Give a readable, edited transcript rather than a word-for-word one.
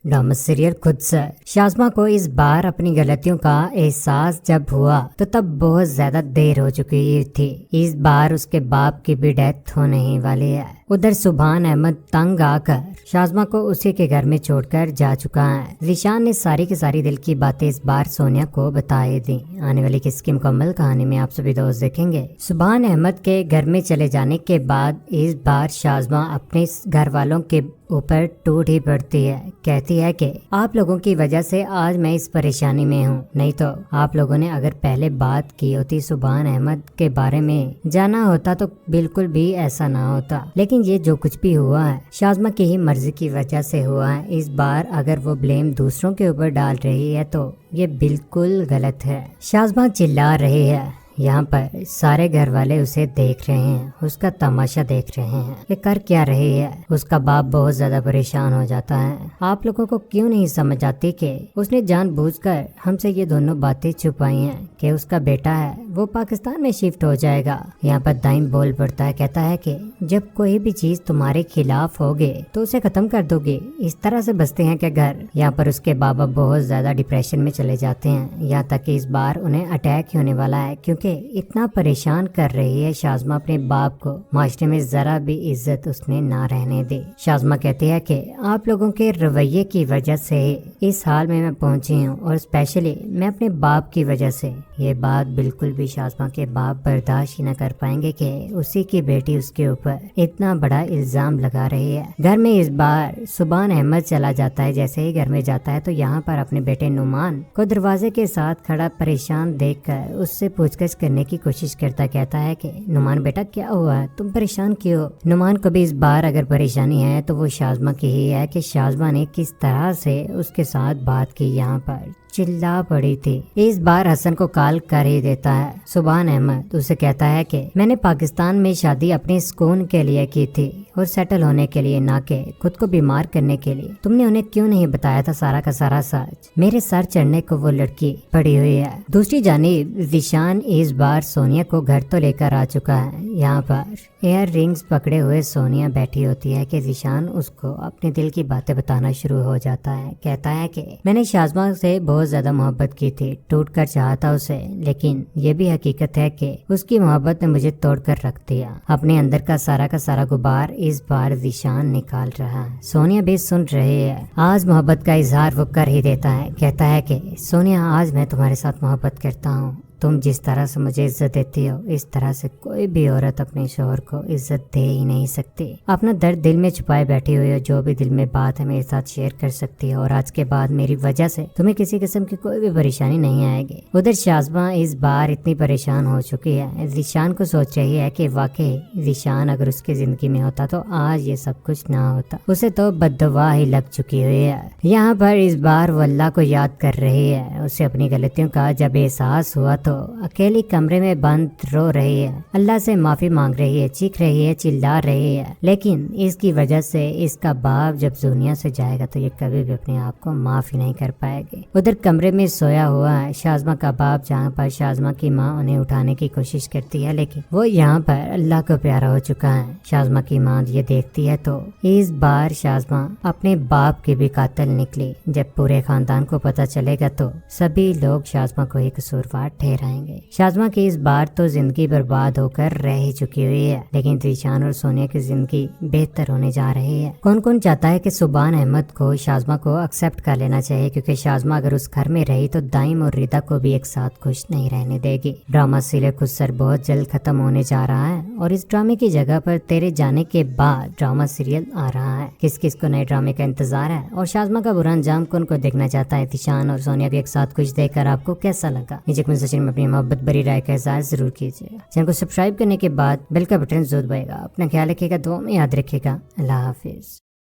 Drama serial खुद sir. Shazma को इस बार अपनी गलतियों का एहसास जब हुआ तो तब बहुत ज्यादा देर हो चुकी थी। इस बार उसके बाप की भी डेथ होने ही वाली है। उधर सुभान अहमद तंग आकर शाज़मा को उसी के घर में छोड़कर जा चुका है। ज़ीशान ने सारी की सारी दिल की बातें इस बार सोनिया को बताई दी। आने वाली किसकी मुकम्मल कहानी में आप सभी दोस्त देखेंगे। सुभान अहमद के घर में चले जाने के बाद इस बार शाज़मा अपने घर वालों के ऊपर टूट ही पड़ती है। कहती है कि आप लोगों की वजह से आज मैं इस परेशानी में हूँ, नहीं तो आप लोगों ने अगर पहले बात की होती, सुभान अहमद के बारे में जाना होता तो बिल्कुल भी ऐसा ना होता। लेकिन ये जो कुछ भी हुआ है शाज़मा की ही मर्जी की वजह से हुआ है। इस बार अगर वो ब्लेम दूसरों के ऊपर डाल रही है तो ये बिल्कुल गलत है। शाज़मा चिल्ला रही है। यहाँ पर सारे घर वाले उसे देख रहे हैं, उसका तमाशा देख रहे हैं। ये कर क्या रही है। उसका बाप बहुत ज्यादा परेशान हो जाता है। आप लोगों को क्यों नहीं समझ आती कि उसने जानबूझकर हमसे ये दोनों बातें छुपाई हैं कि उसका बेटा है वो पाकिस्तान में शिफ्ट हो जाएगा। यहाँ पर दाइम बोल पड़ता है, कहता है कि जब कोई भी चीज तुम्हारे खिलाफ होगे तो उसे खत्म कर दोगे। इस तरह से बसते हैं क्या घर। यहाँ पर उसके बाबा बहुत ज्यादा डिप्रेशन में चले जाते हैं। यहाँ तक कि इस बार उन्हें अटैक ही होने वाला है क्योंकि इतना परेशान कर रही है शाज़मा अपने बाप को। माशरे में जरा भी इज्जत उसने ना रहने दी। शाज़मा कहती है कि आप लोगों के रवैये की वजह से इस हाल में मैं पहुंची हूँ और स्पेशली मैं अपने बाप की वजह से। ये बात बिल्कुल भी शाज़मा के बाप बर्दाश्त ही न कर पाएंगे कि उसी की बेटी उसके ऊपर इतना बड़ा इल्जाम लगा रही है। घर में इस बार सुभान अहमद चला जाता है। जैसे ही घर में जाता है तो यहाँ पर अपने बेटे नुमान को दरवाजे के साथ खड़ा परेशान देखकर उससे पूछताछ करने की कोशिश करता। कहता है कि नुमान बेटा क्या हुआ है, तुम परेशान क्यों। नुमान को भी इस बार अगर परेशानी है तो वो शाज़मा की ही है कि शाज़मा ने किस तरह से उसके साथ बात की। यहाँ पर चिल्ला पड़ी थी। इस बार हसन को कॉल कर ही देता है सुभान अहमद। उसे कहता है कि मैंने पाकिस्तान में शादी अपने सुकून के लिए की थी और सेटल होने के लिए, ना कि खुद को बीमार करने के लिए। तुमने उन्हें क्यों नहीं बताया था सारा का सारा सच। मेरे सर चढ़ने को वो लड़की पड़ी हुई है। दूसरी जानिब ज़ीशान इस बार सोनिया को घर तो लेकर आ चुका है। यहाँ पर एयर रिंग्स पकड़े हुए सोनिया बैठी होती है कि ज़ीशान उसको अपने दिल की बातें बताना शुरू हो जाता है। कहता है कि मैंने शाज़मा से बहुत ज्यादा मोहब्बत की थी, टूट कर चाहता उसे, लेकिन ये भी हकीकत है कि उसकी मोहब्बत ने मुझे तोड़ कर रख दिया। अपने अंदर का सारा गुबार इस बार ज़ीशान निकाल रहा है। सोनिया भी सुन रही है। आज मोहब्बत का इजहार वो कर ही देता है। कहता है कि सोनिया आज मैं तुम्हारे साथ मोहब्बत करता हूँ। तुम जिस तरह से मुझे इज्जत देती हो इस तरह से कोई भी औरत अपने शोहर को इज्जत दे ही नहीं सकती। अपना दर्द दिल में छुपाए बैठी हुई हो, जो भी दिल में बात है मेरे साथ शेयर कर सकती है और आज के बाद मेरी वजह से तुम्हें किसी किस्म की कोई भी परेशानी नहीं आएगी। उधर शाज़मा इस बार इतनी परेशान हो चुकी है। ज़ीशान को सोच रही है कि वाकई ज़ीशान अगर उसकी जिंदगी में होता तो आज ये सब कुछ ना होता। उसे तो बद्दुआ ही लग चुकी हुई है। यहाँ पर इस बार वो अल्लाह को याद कर रही है। उसे अपनी गलतियों का जब एहसास हुआ तो अकेली कमरे में बंद रो रही है, अल्लाह से माफी मांग रही है, चीख रही है, चिल्ला रही है। लेकिन इसकी वजह से इसका बाप जब दुनिया से जाएगा तो ये कभी भी अपने आप को माफी नहीं कर पाएगी। उधर कमरे में सोया हुआ है शाज़मा का बाप, जहाँ पर शाज़मा की माँ उन्हें उठाने की कोशिश करती है लेकिन वो यहाँ पर अल्लाह को प्यारा हो चुका है। शाज़मा की माँ ये देखती है तो इस बार शाज़मा अपने बाप की भी कातिल निकली। जब पूरे खानदान को पता चलेगा तो सभी लोग शाज़मा को ही कसूरवार ठहराएंगे। शाज़मा की इस बार तो जिंदगी बर्बाद होकर रह ही चुकी हुई है, लेकिन ज़ीशान और सोनिया की जिंदगी बेहतर होने जा रही है। कौन कौन चाहता है कि सुभान अहमद को शाज़मा को एक्सेप्ट कर लेना चाहिए, क्योंकि शाज़मा अगर उस घर में रही तो दाइम और रिदा को भी एक साथ खुश नहीं रहने देगी। ड्रामा सीरियल खुद सर बहुत जल्द खत्म होने जा रहा है और इस ड्रामे की जगह पर तेरे जाने के बाद ड्रामा सीरियल आ रहा है। किस किस को नए ड्रामे का इंतजार है और शाज़मा का बुरा अंजाम कौन को देखना चाहता है। ज़ीशान और सोनिया को एक साथ खुश देखकर आपको कैसा लगा, नीचे कमेंट सेक्शन में अपनी मोहब्बत भरी राय का इज़हार जरूर कीजिएगा। चैनल को सब्सक्राइब करने के बाद बेल का बटन जरूर दबाइएगा। अपना ख्याल रखिएगा, दुआ में याद रखिएगा। अल्लाह हाफिज।